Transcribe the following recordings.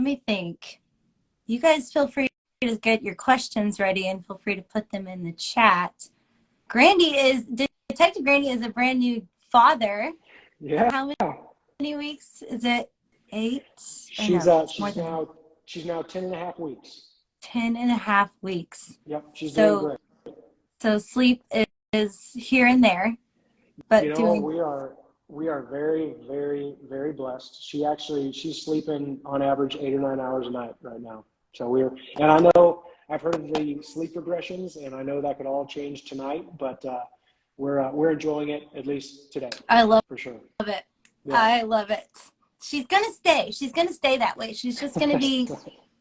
me think. You guys feel free to get your questions ready and feel free to put them in the chat. Detective Grandy is a brand new father. Yeah. How many weeks? Is it 8? She's now 10 and a half weeks. 10 and a half weeks. Yep, she's doing great. So sleep is here and there, but we are very, very, very blessed. She's sleeping on average 8 or 9 hours a night right now. So and I know I've heard of the sleep regressions, and I know that could all change tonight, but we're enjoying it, at least today. I love for sure. Love it. Yeah. I love it. She's gonna stay. She's gonna stay that way. She's just gonna be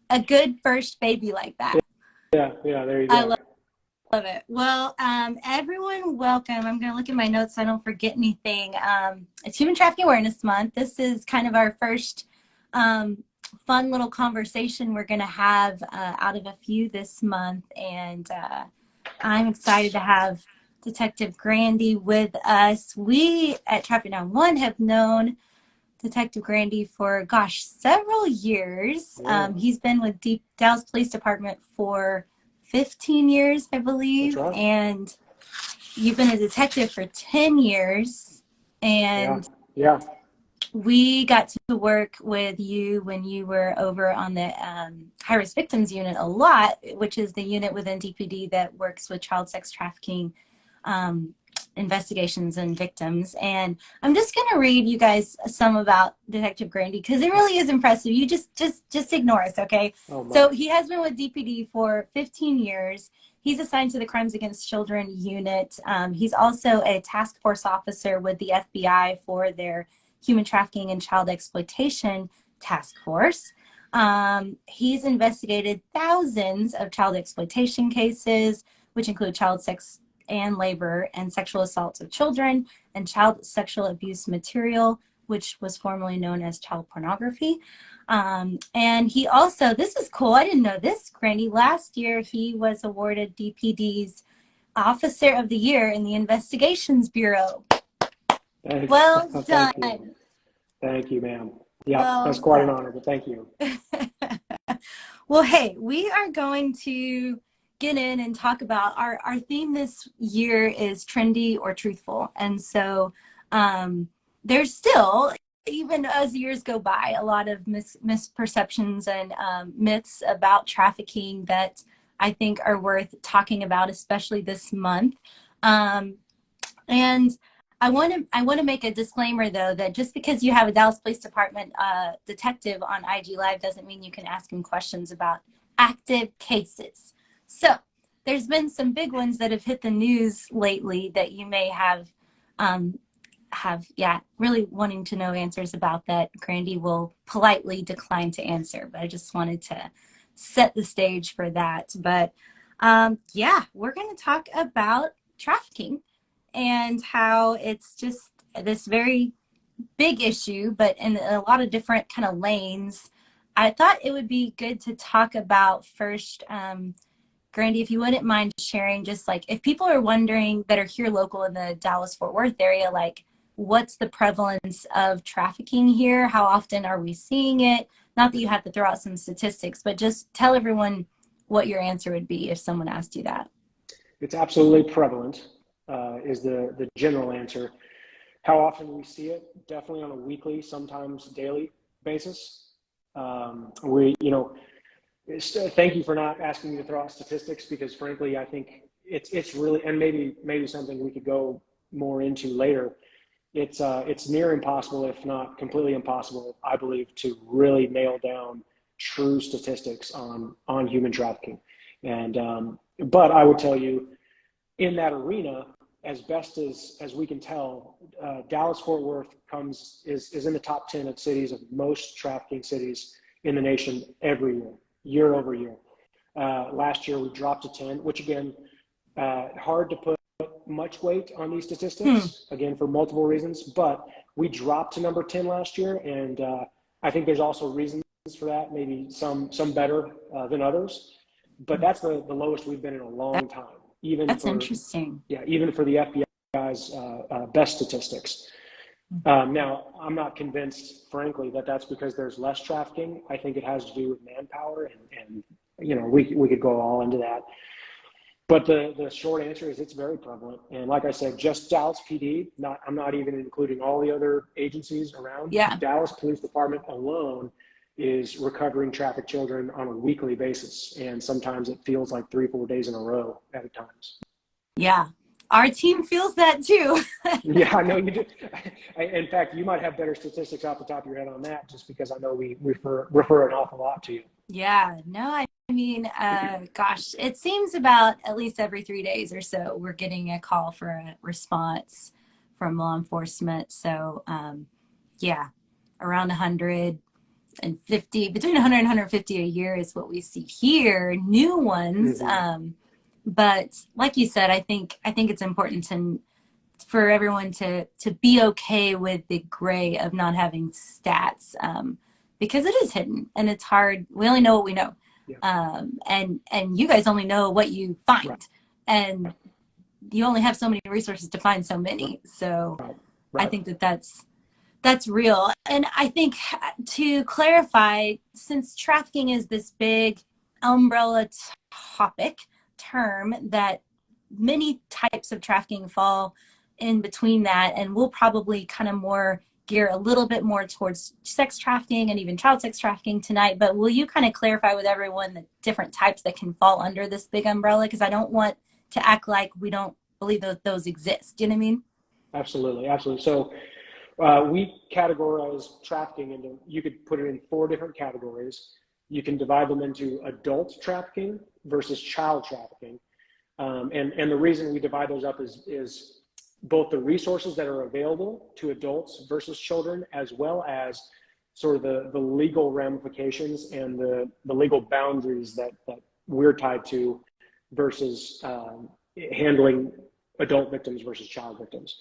a good first baby like that. Yeah. There you go. I love it. Well, everyone, welcome. I'm gonna look at my notes so I don't forget anything. It's Human Trafficking Awareness Month. This is kind of our first fun little conversation we're gonna have out of a few this month, and I'm excited to have Detective Grandy with us. We at Trafficking 911 have known Detective Grandy for, several years. Yeah. He's been with Dallas Police Department for 15 years, I believe. That's right. And you've been a detective for 10 years. And yeah. We got to work with you when you were over on the high-risk victims unit a lot, which is the unit within DPD that works with child sex trafficking investigations and victims. And I'm just going to read you guys some about Detective Grandy because it really is impressive. You just ignore us, okay? So he has been with DPD for 15 years. He's assigned to the Crimes Against Children unit. He's also a task force officer with the FBI for their Human Trafficking and Child Exploitation Task Force. He's investigated thousands of child exploitation cases, which include child sex and labor and sexual assaults of children and child sexual abuse material, which was formerly known as child pornography. And he also, this is cool, I didn't know this, Grandy, last year he was awarded DPD's Officer of the Year in the Investigations Bureau. Well done. Thank you, ma'am. Yeah, that's quite an honor, but thank you. Well, hey, we are going to get in and talk about our theme this year is trendy or truthful. And so there's still, even as years go by, a lot of misperceptions and myths about trafficking that I think are worth talking about, especially this month. And I want to make a disclaimer, though, that just because you have a Dallas Police Department detective on IG Live doesn't mean you can ask him questions about active cases. So there's been some big ones that have hit the news lately that you may have really wanting to know answers about that Grandy will politely decline to answer. But I just wanted to set the stage for that. But we're going to talk about trafficking and how it's just this very big issue, but in a lot of different kind of lanes. I thought it would be good to talk about first, Grandy, if you wouldn't mind sharing, just like if people are wondering that are here local in the Dallas-Fort Worth area, like what's the prevalence of trafficking here? How often are we seeing it? Not that you have to throw out some statistics, but just tell everyone what your answer would be if someone asked you that. It's absolutely prevalent, is the general answer. How often we see it? Definitely on a weekly, sometimes daily basis. Thank you for not asking me to throw out statistics, because frankly, I think it's really, and maybe something we could go more into later. It's near impossible, if not completely impossible, I believe, to really nail down true statistics on human trafficking. And but I would tell you, in that arena, as best as we can tell, Dallas-Fort Worth is in the top 10 of cities of most trafficking cities in the nation every year over year. Last year we dropped to 10, which again, hard to put much weight on these statistics, again, for multiple reasons, but we dropped to number 10 last year. And I think there's also reasons for that, maybe some better than others, but that's the lowest we've been in a long time. That's interesting. Yeah, even for the FBI's best statistics. Now, I'm not convinced, frankly, that that's because there's less trafficking. I think it has to do with manpower, and you know, we could go all into that. But the short answer is it's very prevalent. And like I said, just Dallas PD, I'm not even including all the other agencies around. Yeah. Dallas Police Department alone is recovering trafficked children on a weekly basis. And sometimes it feels like 3-4 days in a row at times. Yeah. Our team feels that too. Yeah, I know you do. In fact, you might have better statistics off the top of your head on that, just because I know we refer an awful lot to you. Yeah, no, I mean, gosh, it seems about at least every 3 days or so, we're getting a call for a response from law enforcement. So, yeah, around 150, between 100 and 150 a year is what we see here, new ones. But like you said, I think it's important for everyone to be okay with the gray of not having stats, because it is hidden and it's hard. We only know what we know. Yeah. And you guys only know what you find. Right. And you only have so many resources to find so many. So right. I think that's real. And I think, to clarify, since trafficking is this big umbrella term that many types of trafficking fall in between that, and we'll probably kind of more gear a little bit more towards sex trafficking and even child sex trafficking tonight, but will you kind of clarify with everyone the different types that can fall under this big umbrella? Because I don't want to act like we don't believe those exist. Do you know what I mean? Absolutely. So we categorize trafficking into, you could put it in 4 different categories. You can divide them into adult trafficking versus child trafficking. And the reason we divide those up is both the resources that are available to adults versus children, as well as sort of the legal ramifications and the legal boundaries that we're tied to versus handling adult victims versus child victims.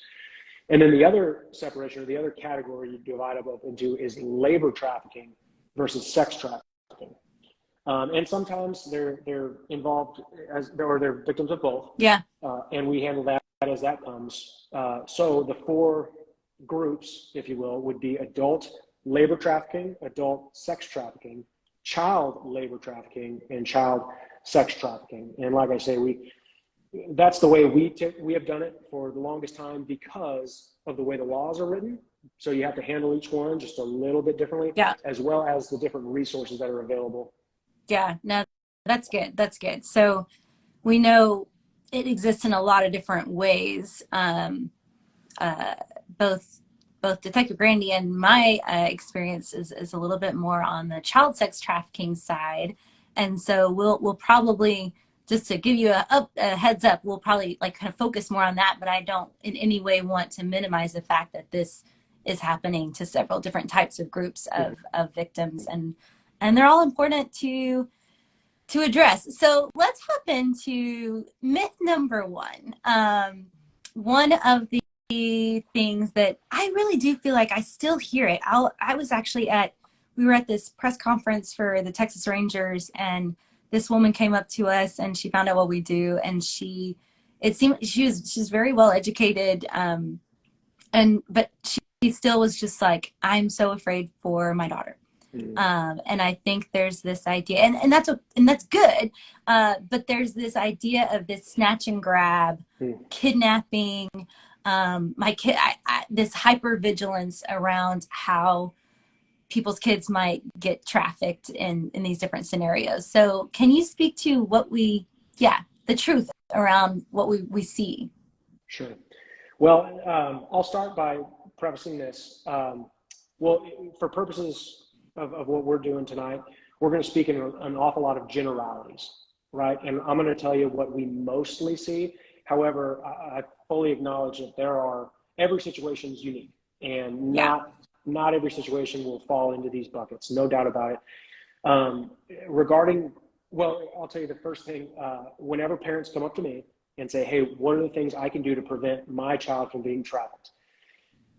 And then the other separation, or the other category you divide up into, is labor trafficking versus sex trafficking. And sometimes they're involved or they're victims of both. Yeah. And we handle that as that comes. So the 4 groups, if you will, would be adult labor trafficking, adult sex trafficking, child labor trafficking, and child sex trafficking. And like I say, that's the way we have done it for the longest time because of the way the laws are written. So you have to handle each one just a little bit differently, yeah, as well as the different resources that are available. Yeah, no, that's good. That's good. So we know it exists in a lot of different ways. Both Detective Grandy and my experience is a little bit more on the child sex trafficking side. And so we'll probably, just to give you a heads up, we'll probably like kind of focus more on that, but I don't in any way want to minimize the fact that this is happening to several different types of groups of victims, and they're all important to address. So let's hop into myth number 1. One of the things that I really do feel like I still hear it. We were at this press conference for the Texas Rangers, and this woman came up to us and she found out what we do, and she's very well educated, but she still was just like, I'm so afraid for my daughter. And I think there's this idea, and that's good, but there's this idea of this snatch and grab, kidnapping, this hypervigilance around how people's kids might get trafficked in these different scenarios. So can you speak to the truth around what we see? Sure. Well, I'll start by prefacing this. Well, for purposes of what we're doing tonight, we're going to speak in an awful lot of generalities, right? And I'm going to tell you what we mostly see. However, I fully acknowledge that every situation is unique, and not every situation will fall into these buckets, no doubt about it. I'll tell you the first thing, whenever parents come up to me and say, hey, what are the things I can do to prevent my child from being trafficked?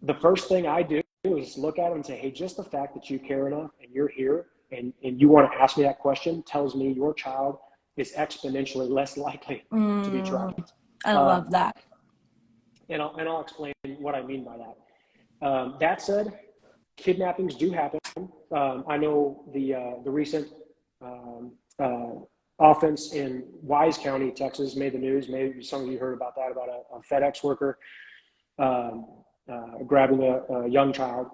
The first thing I do is look at them and say, hey, just the fact that you care enough and you're here and you want to ask me that question tells me your child is exponentially less likely to be trafficked. I love that. And I'll explain what I mean by that. That said, kidnappings do happen. I know the recent offense in Wise County, Texas, made the news. Maybe some of you heard about that, about a FedEx worker grabbing a young child.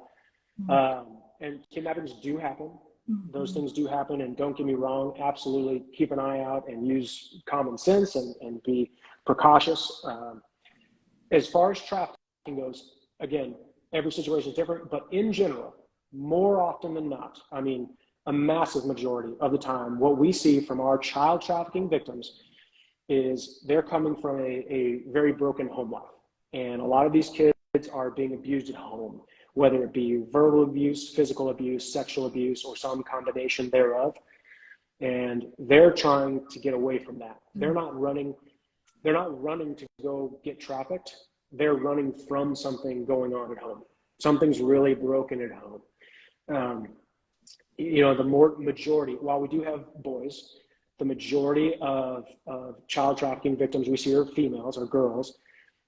And kidnappings do happen. Those things do happen, and don't get me wrong, absolutely keep an eye out and use common sense and be precautious. As far as trafficking goes, again, every situation is different, but in general, more often than not, I mean, a massive majority of the time, what we see from our child trafficking victims is they're coming from a very broken home life. And a lot of these kids are being abused at home, whether it be verbal abuse, physical abuse, sexual abuse, or some combination thereof. And they're trying to get away from that. They're not running to go get trafficked. They're running from something going on at home. Something's really broken at home. The majority, while we do have boys, the majority of child trafficking victims we see are females or girls.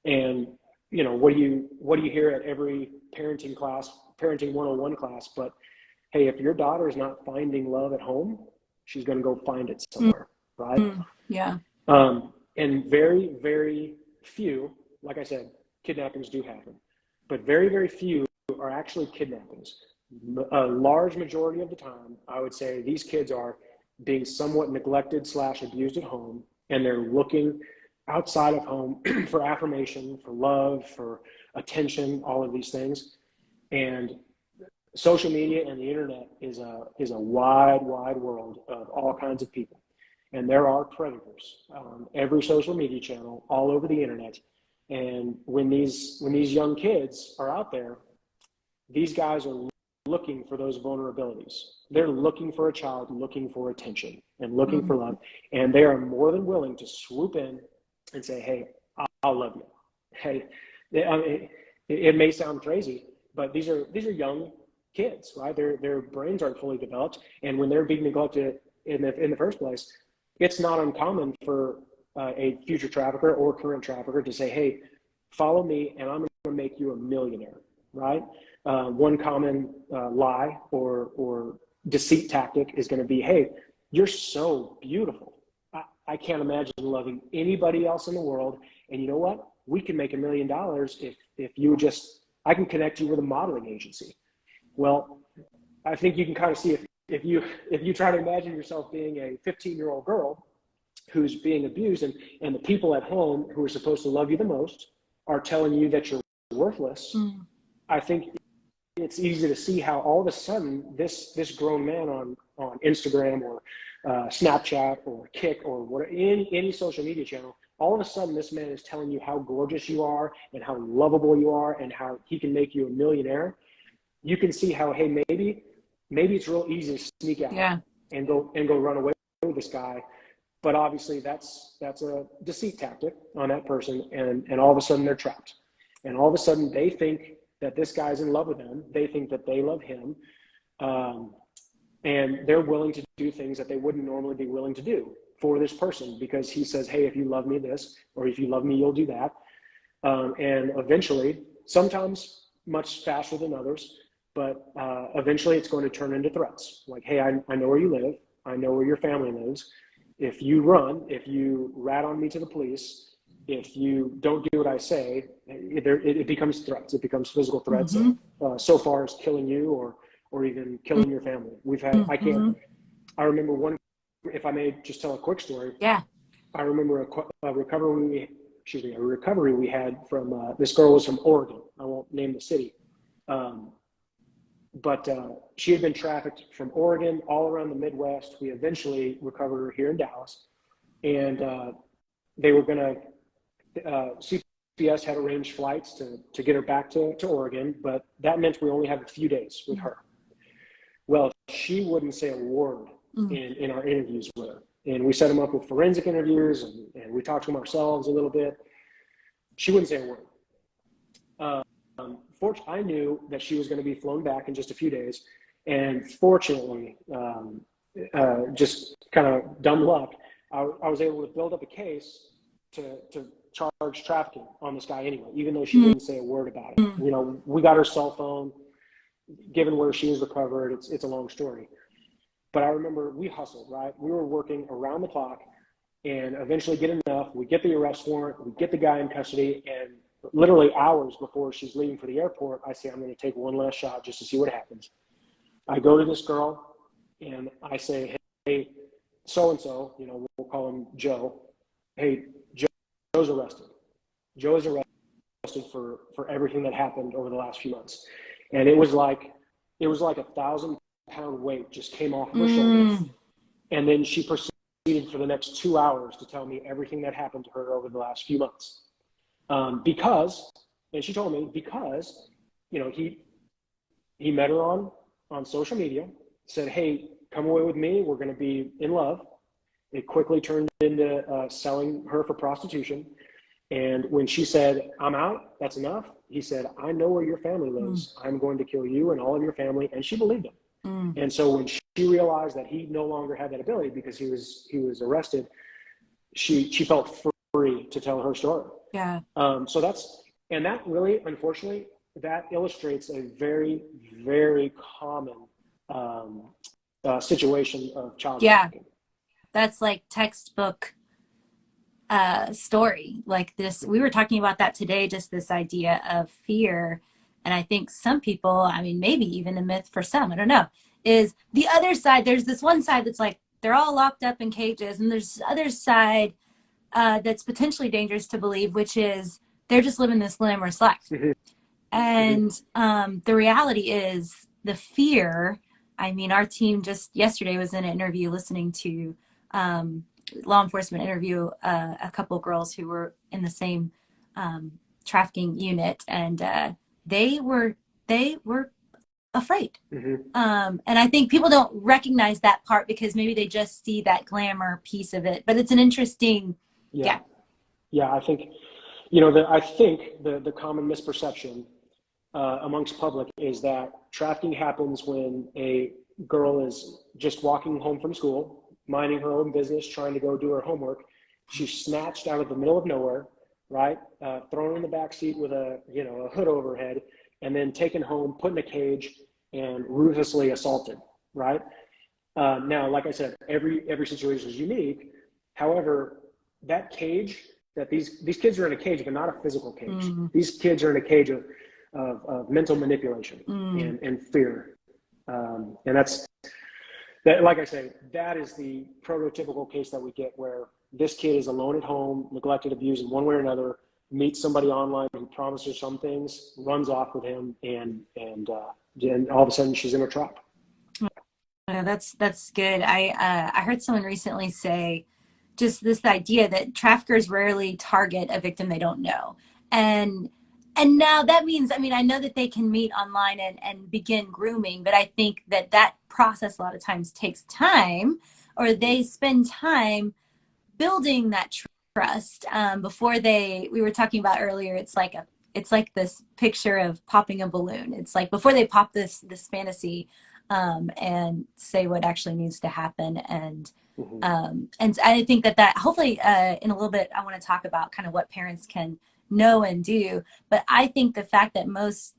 And what do you hear at every parenting 101 class? But hey, if your daughter is not finding love at home, she's going to go find it somewhere, right? Yeah. And very, very few, like I said, kidnappings do happen, but very, very few are actually kidnappings. A large majority of the time, I would say these kids are being somewhat neglected / abused at home, and they're looking outside of home for affirmation, for love, for attention, all of these things. And social media and the internet is a wide, wide world of all kinds of people. And there are predators on every social media channel all over the internet. And when these young kids are out there, these guys are looking for those vulnerabilities. They're looking for a child, looking for attention and looking for love. And they are more than willing to swoop in and say, hey, I'll love you. Hey, it may sound crazy, but these are young kids, right? Their brains aren't fully developed. And when they're being neglected in the first place, it's not uncommon for a future trafficker or current trafficker to say, hey, follow me and I'm going to make you a millionaire, right? One common lie or deceit tactic is going to be, hey, you're so beautiful. I can't imagine loving anybody else in the world. And you know what? We can make $1 million if you just, I can connect you with a modeling agency. Well, I think you can kind of see if you try to imagine yourself being a 15-year-old girl who's being abused and the people at home who are supposed to love you the most are telling you that you're worthless. I think it's easy to see how all of a sudden this grown man on Instagram or Snapchat or Kick or whatever, any social media channel, all of a sudden this man is telling you how gorgeous you are and how lovable you are and how he can make you a millionaire. You can see how, hey, maybe it's real easy to sneak out and go run away with this guy. But obviously that's a deceit tactic on that person. And all of a sudden they're trapped. And all of a sudden they think that this guy's in love with them. They think that they love him. And they're willing to do things that they wouldn't normally be willing to do for this person because he says, hey, if you love me this, or if you love me, you'll do that. And eventually, sometimes much faster than others, but eventually it's going to turn into threats. Like, hey, I know where you live. I know where your family lives. If you run, if you rat on me to the police, if you don't do what I say, it becomes threats. It becomes physical threats, so far as killing you or even killing your family. We've had, I remember one, if I may just tell a quick story. Yeah. I remember a recovery we had from, this girl was from Oregon. I won't name the city. But she had been trafficked from Oregon all around the Midwest. We eventually recovered her here in Dallas. And they were going to, CPS had arranged flights to get her back to Oregon, but that meant we only had a few days with her. Well, she wouldn't say a word in our interviews with her. And we set them up with forensic interviews and we talked to them ourselves a little bit. She wouldn't say a word. Fortunately, I knew that she was going to be flown back in just a few days. And fortunately, just kind of dumb luck, I was able to build up a case to charge trafficking on this guy anyway, even though she didn't say a word about it. You know, we got her cell phone. Given where she was recovered, it's a long story. But I remember we hustled, right? We were working around the clock and eventually get enough. We get the arrest warrant, we get the guy in custody, and literally hours before she's leaving for the airport, I say, I'm going to take one last shot just to see what happens. I go to this girl and I say, hey, so-and-so, you know, we'll call him Joe. Hey, Joe's arrested. Joe is arrested for everything that happened over the last few months. And it was like a 1,000-pound weight just came off her shoulders. And then she proceeded for the next 2 hours to tell me everything that happened to her over the last few months. Because, and she told me, because, you know, he met her on social media, said, hey, come away with me. We're going to be in love. It quickly turned into selling her for prostitution. And when she said, I'm out, that's enough, he said, I know where your family lives. I'm going to kill you and all of your family. And she believed him. And so when she realized that he no longer had that ability because he was arrested, she felt free to tell her story. Yeah. So that really, unfortunately, that illustrates a very, very common situation of child trafficking. That's like textbook story. Like this, we were talking about that today, just this idea of fear. And I think some people, I mean, maybe even a myth for some, I don't know, is the other side. There's this one side that's like, they're all locked up in cages. And there's this other side that's potentially dangerous to believe, which is they're just living this glamorous life. And the reality is the fear. I mean, our team just yesterday was in an interview listening to law enforcement interview a couple of girls who were in the same trafficking unit, and they were afraid. And I think people don't recognize that part because maybe they just see that glamour piece of it. But it's an interesting, yeah. I think, you know, the common misperception amongst public is that trafficking happens when a girl is just walking home from school, minding her own business, trying to go do her homework. She's snatched out of the middle of nowhere, right? Thrown in the back seat with a hood over her head, and then taken home, put in a cage, and ruthlessly assaulted, right? Now, like I said, every situation is unique. However, that cage, that these kids are in a cage, but not a physical cage. These kids are in a cage of mental manipulation and fear. And that, like I say, that is the prototypical case that we get, where this kid is alone at home, neglected, abused in one way or another, meets somebody online who promises some things, runs off with him, and all of a sudden she's in a trap. Yeah, that's good. I heard someone recently say just this idea that traffickers rarely target a victim they don't know. And now that means, I mean, I know that they can meet online and begin grooming, but I think that process a lot of times takes time, or they spend time building that trust before we were talking about earlier, it's like this picture of popping a balloon. It's like before they pop this fantasy and say what actually needs to happen. And I think that hopefully in a little bit, I want to talk about kind of what parents can know and do. But I think the fact that most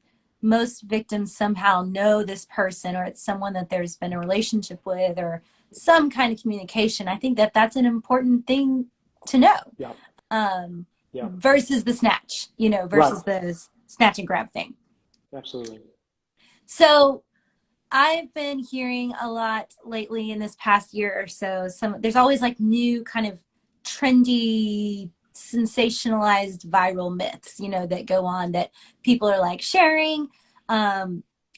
victims somehow know this person, or it's someone that there's been a relationship with, or some kind of communication, I think that that's an important thing to know. Versus the snatch, versus the snatch and grab thing. Absolutely. So I've been hearing a lot lately in this past year or so, there's always like new kind of trendy, sensationalized viral myths, that go on, that people are like sharing,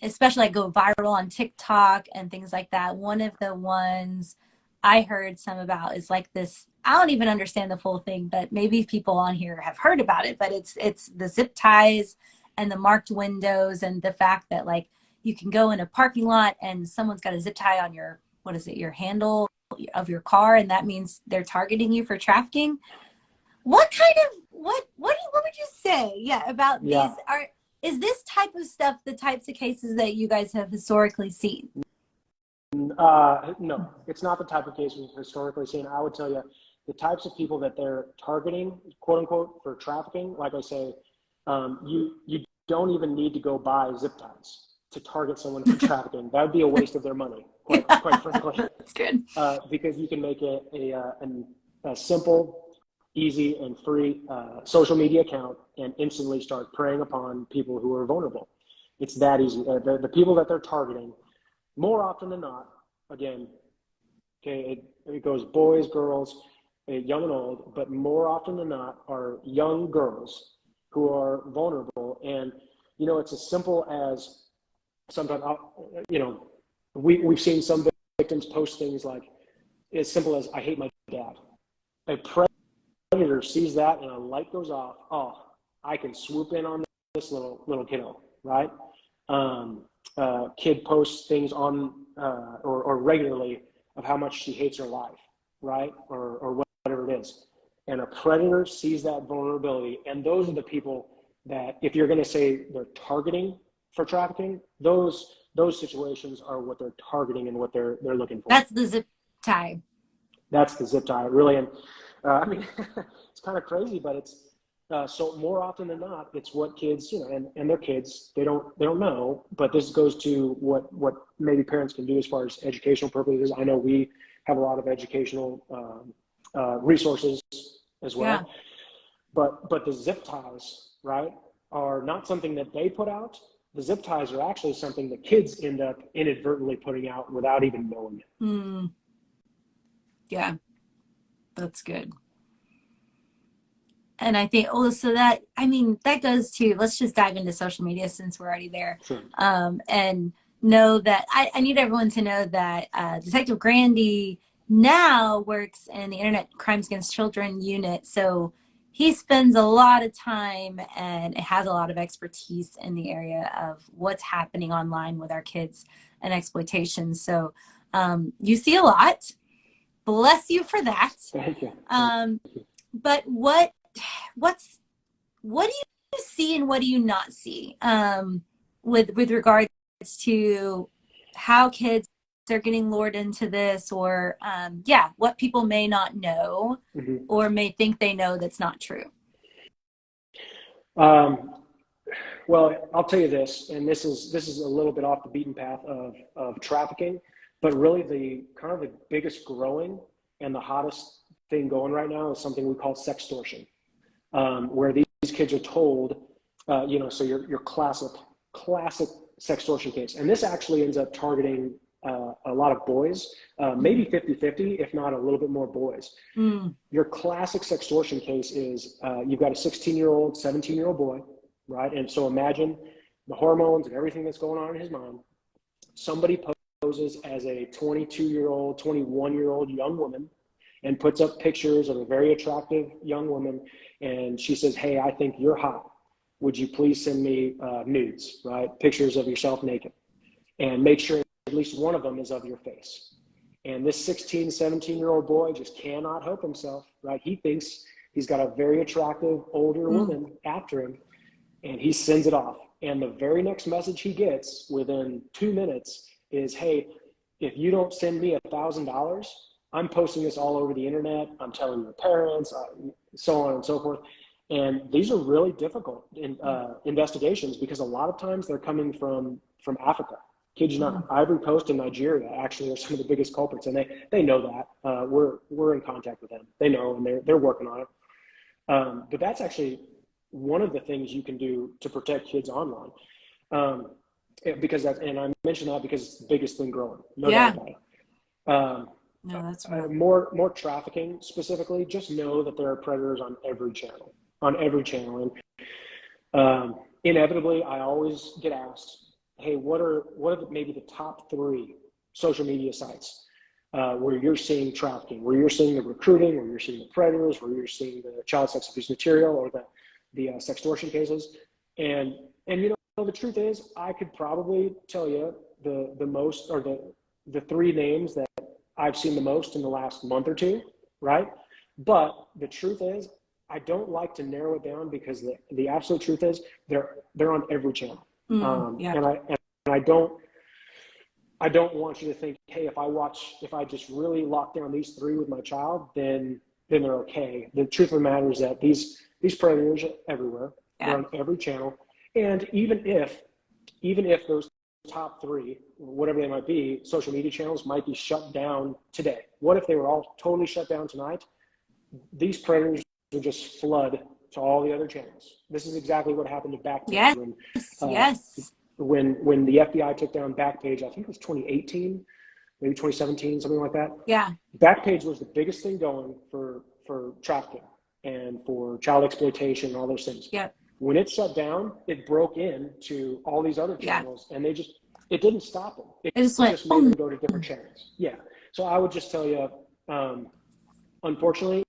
especially like go viral on TikTok and things like that. One of the ones I heard some about is like this, I don't even understand the full thing, but maybe people on here have heard about it, but it's the zip ties and the marked windows, and the fact that like you can go in a parking lot and someone's got a zip tie on your handle of your car, and that means they're targeting you for trafficking. What would you say about these? Is this type of stuff the types of cases that you guys have historically seen? No, it's not the type of case we've historically seen. I would tell you the types of people that they're targeting, quote unquote, for trafficking, like I say, you don't even need to go buy zip ties to target someone for trafficking. That would be a waste of their money, quite frankly. That's good. Because you can make a simple, easy, and free social media account and instantly start preying upon people who are vulnerable. It's that easy. The people that they're targeting, more often than not, again, okay, it goes boys, girls, young and old, but more often than not are young girls who are vulnerable. And, you know, it's as simple as sometimes, you know, we've seen some victims post things like, as simple as, I hate my dad. A predator sees that and a light goes off. Oh, I can swoop in on this little kiddo, right? Kid posts things on or regularly of how much she hates her life, right? Or whatever it is. And a predator sees that vulnerability. And those are the people that, if you're going to say they're targeting for trafficking, those situations are what they're targeting and what they're looking for. That's the zip tie. That's the zip tie, really. And I mean, it's kind of crazy, but it's so more often than not, it's what kids, you know, and their kids, they don't know. But this goes to what maybe parents can do as far as educational purposes. I know we have a lot of educational resources as well. Yeah. But the zip ties, right, are not something that they put out. The zip ties are actually something that kids end up inadvertently putting out without even knowing it. Mm. Yeah, that's good. And I think also that, I mean, that goes to, let's just dive into social media since we're already there. Sure. And know that I need everyone to know that Detective Grandy now works in the Internet Crimes Against Children unit. So he spends a lot of time and has a lot of expertise in the area of what's happening online with our kids and exploitation. So you see a lot. Bless you for that. Thank you. But what do you see and what do you not see with regards to how kids are getting lured into this, or what people may not know or may think they know that's not true? Well, I'll tell you this, and this is a little bit off the beaten path of trafficking, but really the kind of the biggest growing and the hottest thing going right now is something we call sextortion, where these kids are told, you know, so your classic sextortion case, and this actually ends up targeting a lot of boys, maybe 50-50, if not a little bit more boys. Your classic sextortion case is you've got a 16-year-old, 17-year-old boy, right? And so imagine the hormones and everything that's going on in his mind. Somebody poses as a 22-year-old, 21-year-old young woman and puts up pictures of a very attractive young woman. And she says, hey, I think you're hot. Would you please send me nudes, right? Pictures of yourself naked. And make sure at least one of them is of your face. And this 16, 17-year-old boy just cannot help himself, right? He thinks he's got a very attractive older woman after him, and he sends it off. And the very next message he gets within 2 minutes is, hey, if you don't send me $1,000, I'm posting this all over the internet. I'm telling your parents, so on and so forth. And these are really difficult investigations because a lot of times they're coming from Africa. Kid you not, Ivory Coast and Nigeria actually are some of the biggest culprits, and they know that. We're in contact with them. They know, and they're working on it. But that's actually one of the things you can do to protect kids online. Because and I mention that because it's the biggest thing growing. No doubt about it. No, that's right. More trafficking specifically, just know that there are predators on every channel. And inevitably, I always get asked, hey, what are maybe the top 3 social media sites where you're seeing trafficking, where you're seeing the recruiting, where you're seeing the predators, where you're seeing the child sex abuse material or the sextortion cases. And you know, the truth is, I could probably tell you the most, or the 3 names that I've seen the most in the last month or 2, right? But the truth is, I don't like to narrow it down because the absolute truth is they're on every channel. And I don't want you to think, hey, if I just really lock down these 3 with my child, then then they're okay. The truth of the matter is that these predators are everywhere. They're on every channel. And even if those top 3, whatever they might be, social media channels might be shut down today. What if they were all totally shut down tonight? These predators would just flood to all the other channels. This is exactly what happened to Backpage when the FBI took down Backpage. I think it was 2018, maybe 2017, something like that. Yeah. Backpage was the biggest thing going for trafficking and for child exploitation and all those things. Yeah. When it shut down, it broke into all these other channels, and it didn't stop them. It just made them go to different channels. Yeah. So I would just tell you, unfortunately,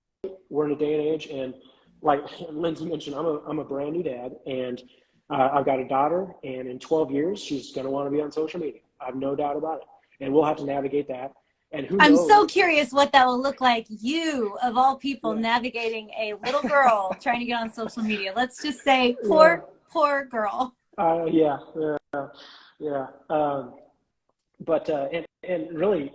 we're in a day and age, and like Lindsey mentioned, I'm a brand new dad, and I've got a daughter, and in 12 years, she's going to want to be on social media. I have no doubt about it. And we'll have to navigate that. And who knows? I'm so curious what that will look like. You, of all people, navigating a little girl trying to get on social media. Let's just say, poor girl. But really,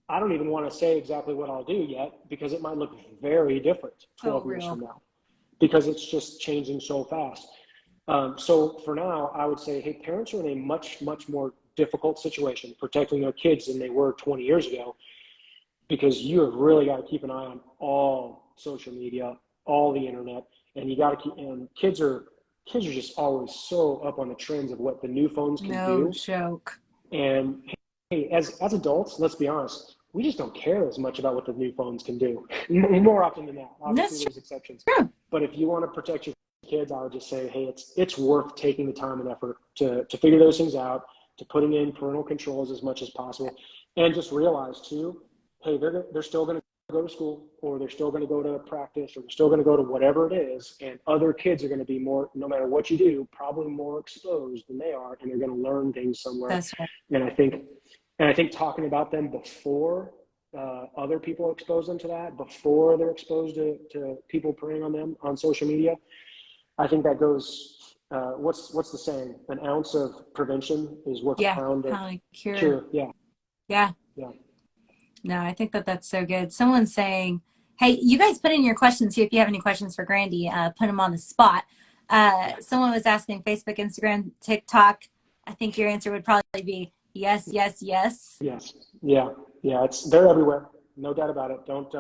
I don't even want to say exactly what I'll do yet, because it might look very different 12 years from now, because it's just changing so fast. So for now, I would say, hey, parents are in a much, much more difficult situation protecting their kids than they were 20 years ago, because you have really got to keep an eye on all social media, all the internet, and you got to keep. And kids are just always so up on the trends of what the new phones can do. No joke. And hey, as adults, let's be honest, we just don't care as much about what the new phones can do. More often than not. Obviously, there's exceptions. True. But if you want to protect your kids, I would just say, hey, it's worth taking the time and effort to figure those things out, to putting in parental controls as much as possible, and just realize too, hey, they're still going to go to school, or they're still going to go to practice, or they're still going to go to whatever it is, and other kids are going to be more, no matter what you do, probably more exposed than they are, and they're going to learn things somewhere. That's right. And I think talking about them before other people expose them to that, before they're exposed to people preying on them on social media, I think that goes. What's the saying? An ounce of prevention is worth a pound of cure. Yeah. No, I think that's so good. Someone's saying, hey, you guys put in your questions here if you have any questions for Grandy. Put them on the spot. Someone was asking Facebook, Instagram, TikTok. I think your answer would probably be yes, yes, yes. Yes. Yeah. They're everywhere. No doubt about it. Don't.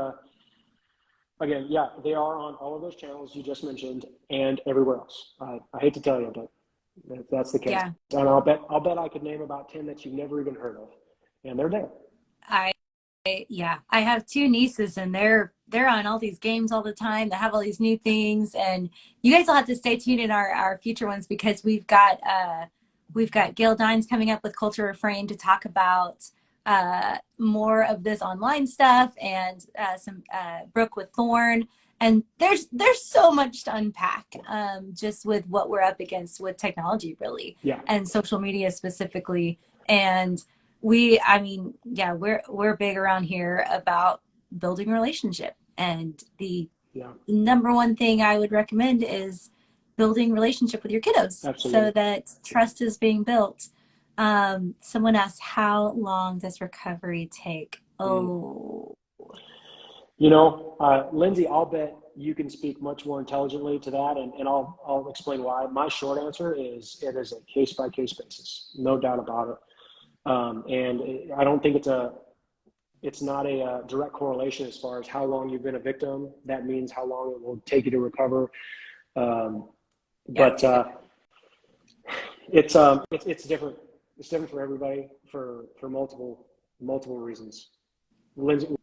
Again, they are on all of those channels you just mentioned and everywhere else. I hate to tell you, but that's the case. Yeah. And I'll bet I could name about 10 that you've never even heard of, and they're there. I have 2 nieces, and they're on all these games all the time. They have all these new things, and you guys will have to stay tuned in our future ones, because we've got Gail Dines coming up with Culture Refrain to talk about more of this online stuff, and some Brooke with Thorn, and there's so much to unpack, just with what we're up against with technology, really, and social media specifically. And we're big around here about building relationship, and the number one thing I would recommend is building relationship with your kiddos. Absolutely. So that trust is being built. Someone asked, how long does recovery take? Lindsey, I'll bet you can speak much more intelligently to that, and I'll explain why. My short answer is it is a case-by-case basis, no doubt about it. And I don't think it's not a direct correlation as far as how long you've been a victim. That means how long it will take you to recover. But it's different. It's different for everybody for multiple reasons. Lindsey,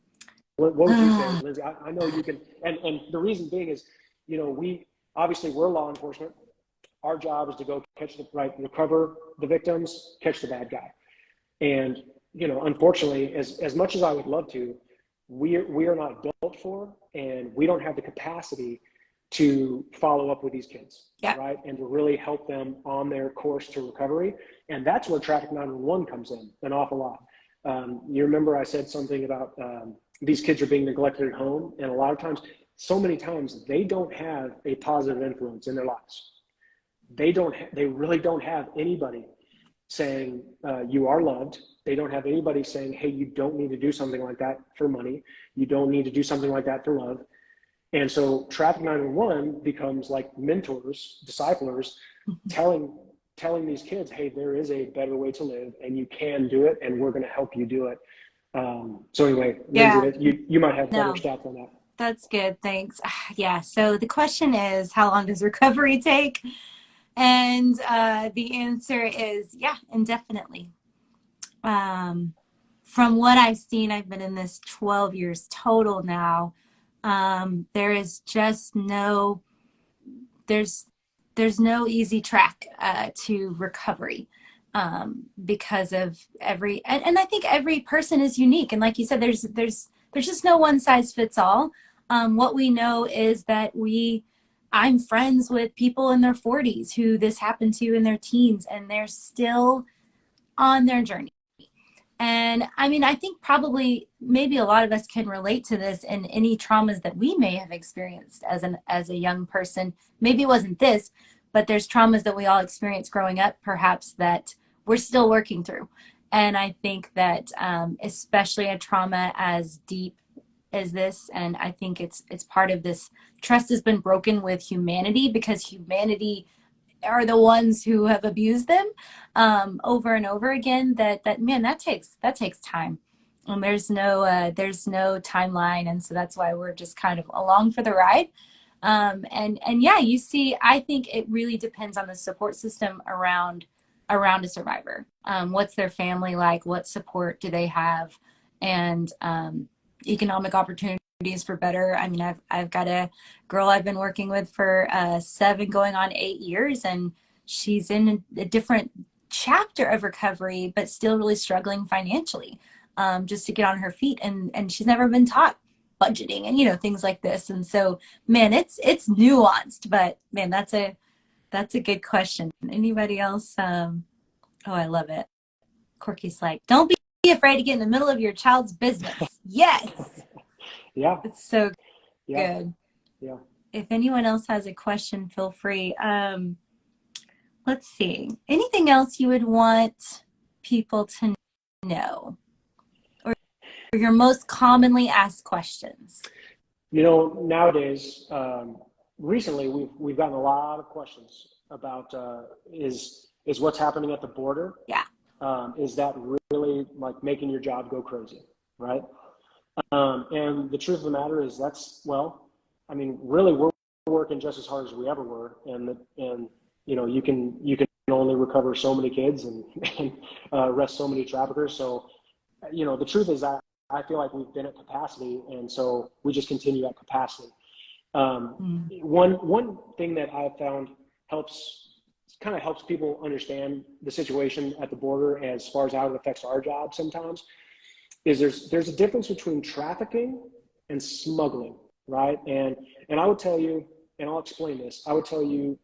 what would you say, Lindsey? I know you can, and the reason being is, we're law enforcement. Our job is to go recover the victims, catch the bad guy. And, unfortunately, as much as I would love to, we are not built for, and we don't have the capacity to follow up with these kids, right? And to really help them on their course to recovery. And that's where Traffic 911 comes in an awful lot. You remember I said something about these kids are being neglected at home, and so many times they don't have a positive influence in their lives. They really don't have anybody saying you are loved, They don't have anybody saying, hey, you don't need to do something like that for money. You don't need to do something like that for love. And so Traffic 911 becomes like mentors, disciplers, telling these kids, hey, there is a better way to live and you can do it and we're going to help you do it. So anyway, Lindsey, you might have better stats on that. That's good. Thanks. Yeah. So the question is, how long does recovery take? And the answer is, yeah, indefinitely. From what I've seen, I've been in this 12 years total now. There is just there's no easy track to recovery because of and I think every person is unique. And like you said, there's just no one size fits all. What we know is that I'm friends with people in their 40s who this happened to in their teens, and they're still on their journey. And I mean, I think probably maybe a lot of us can relate to this in any traumas that we may have experienced as a young person. Maybe it wasn't this, but there's traumas that we all experienced growing up, perhaps, that we're still working through. And I think that especially a trauma as deep as this, and I think it's part of this, trust has been broken with humanity because humanity are the ones who have abused them over and over again. That takes time, and there's no timeline, and so that's why we're just kind of along for the ride. And yeah, you see, I think it really depends on the support system around a survivor. What's their family like? What support do they have? And economic opportunities for better. I mean, I've got a girl I've been working with for 7 going on 8 years, and she's in a different chapter of recovery, but still really struggling financially, just to get on her feet. And she's never been taught budgeting and things like this. And so, man, it's nuanced, but man, that's a good question. Anybody else? Oh, I love it. Corky's like, don't be afraid to get in the middle of your child's business. Yes. Yeah. It's so yeah. good. Yeah. If anyone else has a question, feel free. Let's see. Anything else you would want people to know? Or your most commonly asked questions? Nowadays, recently we've gotten a lot of questions about is what's happening at the border. Yeah. Is that really like making your job go crazy, right? And the truth of the matter is really we're working just as hard as we ever were, and you can only recover so many kids and arrest so many traffickers. So the truth is I feel like we've been at capacity, and so we just continue at capacity. One thing that I've found helps people understand the situation at the border as far as how it affects our job sometimes is there's a difference between trafficking and smuggling, right? And I would tell you, and I'll explain this, I would tell you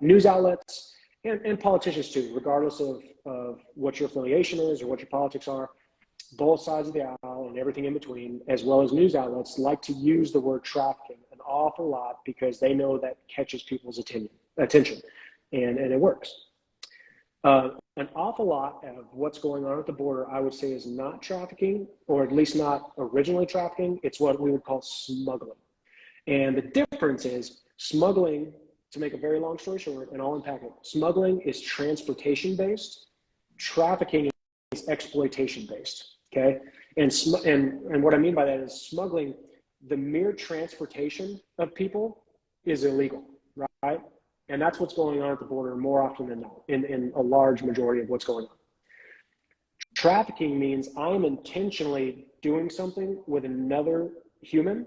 news outlets and politicians too, regardless of what your affiliation is or what your politics are, both sides of the aisle and everything in between, as well as news outlets, like to use the word trafficking an awful lot because they know that catches people's attention, and it works. An awful lot of what's going on at the border, I would say, is not trafficking, or at least not originally trafficking. It's what we would call smuggling. And the difference is smuggling, to make a very long story short, and I'll unpack it, smuggling is transportation-based. Trafficking is exploitation-based, okay? And what I mean by that is smuggling, the mere transportation of people is illegal, right? And that's what's going on at the border more often than not, in a large majority of what's going on. Trafficking means I am intentionally doing something with another human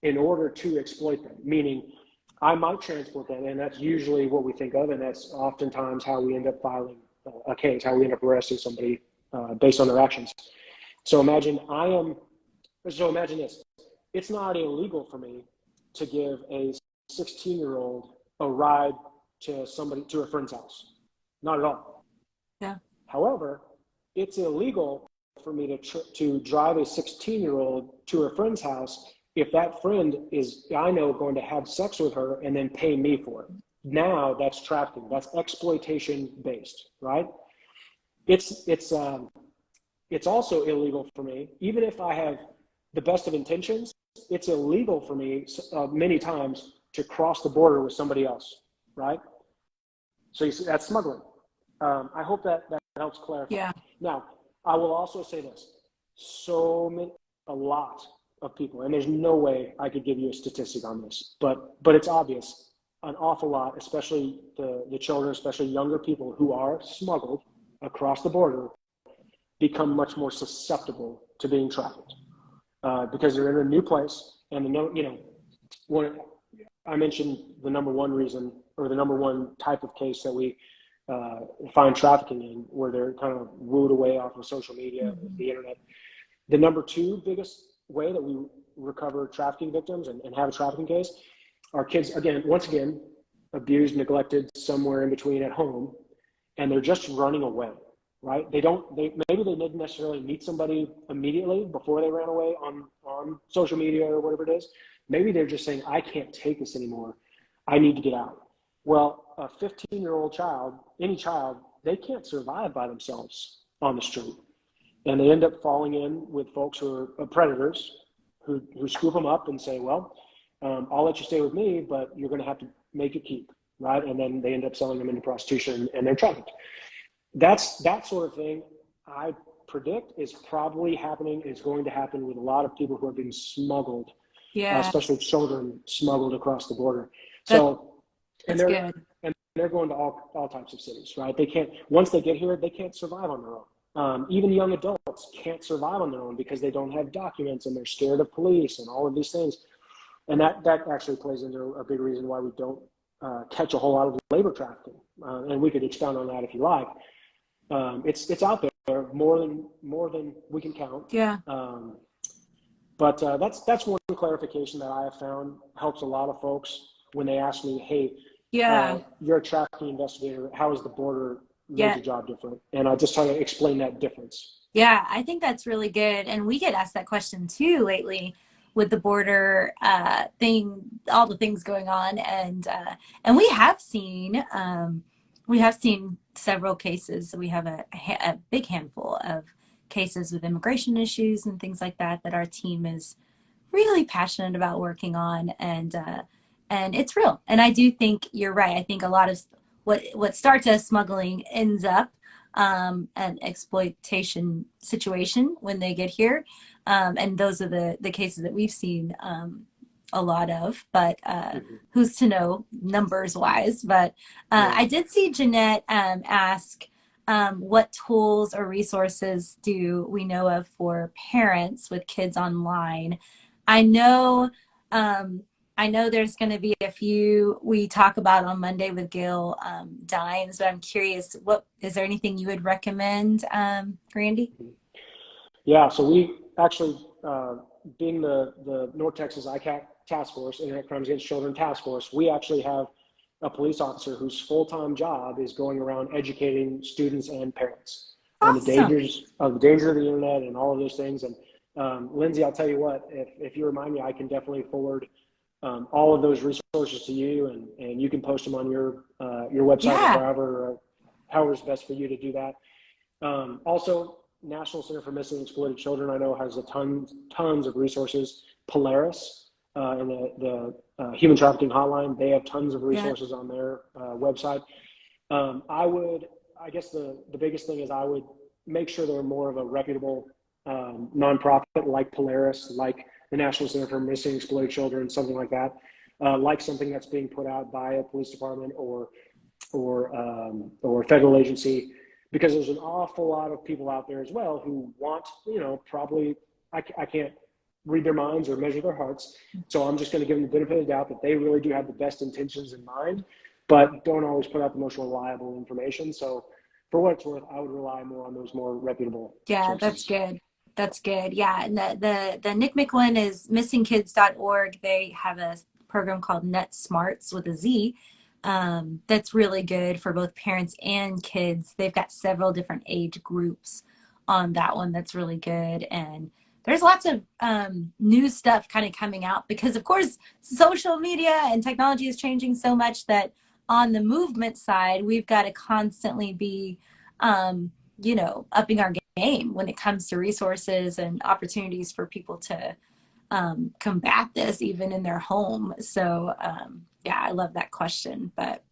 in order to exploit them, meaning I might transport them, and that's usually what we think of, and that's oftentimes how we end up filing a case, how we end up arresting somebody based on their actions. So imagine this. It's not illegal for me to give a 16-year-old a ride to a friend's house. Not at all. Yeah. However, it's illegal for me to drive a 16-year-old to a friend's house if that friend is, I know, going to have sex with her and then pay me for it. Now that's trafficking. That's exploitation based, right? It's it's also illegal for me, even if I have the best of intentions, it's illegal for me many times to cross the border with somebody else, right? So you see, that's smuggling. I hope that helps clarify. Yeah. Now, I will also say this. A lot of people, and there's no way I could give you a statistic on this, but it's obvious, an awful lot, especially the children, especially younger people who are smuggled across the border, become much more susceptible to being trafficked because they're in a new place. And when I mentioned the number one reason, or the number one type of case that we find trafficking in, where they're kind of wooed away off of social media, the internet. The number two biggest way that we recover trafficking victims and have a trafficking case are kids, once again, abused, neglected, somewhere in between at home, and they're just running away, right? Maybe they didn't necessarily meet somebody immediately before they ran away on social media or whatever it is. Maybe they're just saying, I can't take this anymore. I need to get out. Well, a 15-year-old child, any child, they can't survive by themselves on the street. And they end up falling in with folks who are predators who scoop them up and say, well, I'll let you stay with me, but you're going to have to make it keep, right? And then they end up selling them into prostitution and they're trafficked. That sort of thing, I predict, is probably happening, is going to happen with a lot of people who are being smuggled, especially children smuggled across the border. They're going to all types of cities, right? They can't, once they get here, they can't survive on their own. Even young adults can't survive on their own because they don't have documents and they're scared of police and all of these things. And that actually plays into a big reason why we don't catch a whole lot of labor trafficking. And we could expound on that if you like. It's out there more than we can count. Yeah. But that's one clarification that I have found helps a lot of folks when they ask me, hey, you're a trafficking investigator. How is the border make the job different? And I just try to explain that difference. Yeah, I think that's really good. And we get asked that question too lately with the border thing, all the things going on. And we have seen several cases. We have a big handful of cases with immigration issues and things like that our team is really passionate about working on. And it's real. And I do think you're right. I think a lot of what starts as smuggling ends up an exploitation situation when they get here. And those are the cases that we've seen a lot of, but who's to know numbers wise. But I did see Jeanette ask what tools or resources do we know of for parents with kids online. I know there's going to be a few we talk about on Monday with Gail Dines, but I'm curious, is there anything you would recommend, Grandy? Yeah, so we actually, being the North Texas ICAC Task Force, Internet Crimes Against Children Task Force, we actually have a police officer whose full-time job is going around educating students and parents on the danger of the internet and all of those things. And Lindsey, I'll tell you what, if you remind me, I can definitely forward all of those resources to you, and you can post them on your website or however's best for you to do that. Also, National Center for Missing and Exploited Children, I know, has tons of resources. Polaris and the Human Trafficking Hotline, they have tons of resources on their website. I guess the biggest thing is I would make sure they're more of a reputable nonprofit like Polaris, like the National Center for Missing and Exploited Children, something like that, like something that's being put out by a police department or federal agency, because there's an awful lot of people out there as well who want, probably, I can't read their minds or measure their hearts, so I'm just going to give them the benefit of the doubt that they really do have the best intentions in mind, but don't always put out the most reliable information. So for what it's worth, I would rely more on those more reputable sources. That's good. That's good. Yeah. And the NCMEC one is missingkids.org. They have a program called Net Smarts with a Z. That's really good for both parents and kids. They've got several different age groups on that one. That's really good. And there's lots of new stuff kind of coming out because, of course, social media and technology is changing so much that on the movement side, we've got to constantly be, upping our game. game when it comes to resources and opportunities for people to combat this even in their home. So yeah, I love that question. But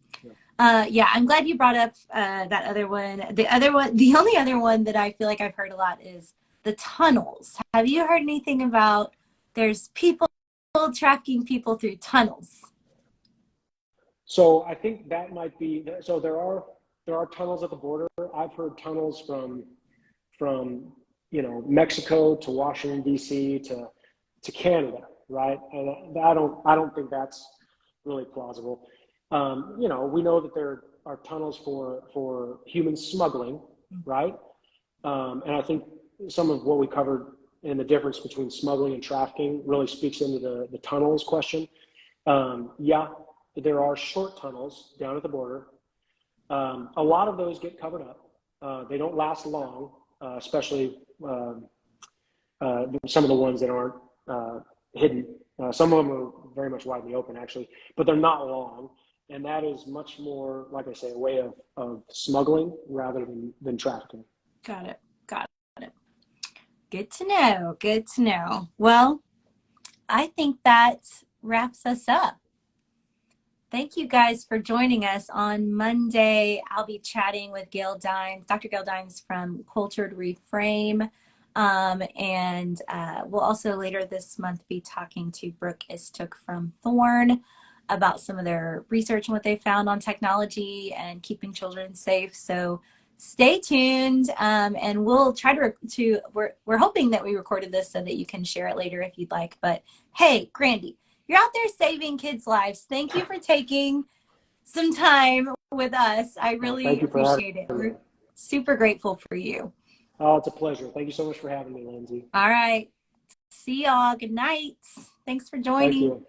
yeah, I'm glad you brought up that other one. The only other one that I feel like I've heard a lot is the tunnels. Have you heard anything about there's people tracking people through tunnels? So I think that might be, so there are tunnels at the border. I've heard tunnels from Mexico to Washington D.C. to Canada, right? And I don't think that's really plausible. We know that there are tunnels for human smuggling, right? And I think some of what we covered in the difference between smuggling and trafficking really speaks into the tunnels question. Yeah, there are short tunnels down at the border. A lot of those get covered up. They don't last long, especially some of the ones that aren't hidden. Some of them are very much wide in the open, actually, but they're not long. And that is much more, like I say, a way of smuggling rather than trafficking. Got it. Got it. Good to know. Good to know. Well, I think that wraps us up. Thank you guys for joining us. On Monday, I'll be chatting with Gail Dines, Dr. Gail Dines from Cultured Reframe. And we'll also later this month be talking to Brooke Istook from Thorn about some of their research and what they found on technology and keeping children safe. So stay tuned, and we'll try to we're hoping that we recorded this so that you can share it later if you'd like. But hey, Grandy, you're out there saving kids' lives. Thank you for taking some time with us. I really appreciate it. We're super grateful for you. Oh, it's a pleasure. Thank you so much for having me, Lindsay. All right. See y'all. Good night. Thanks for joining. Thank you.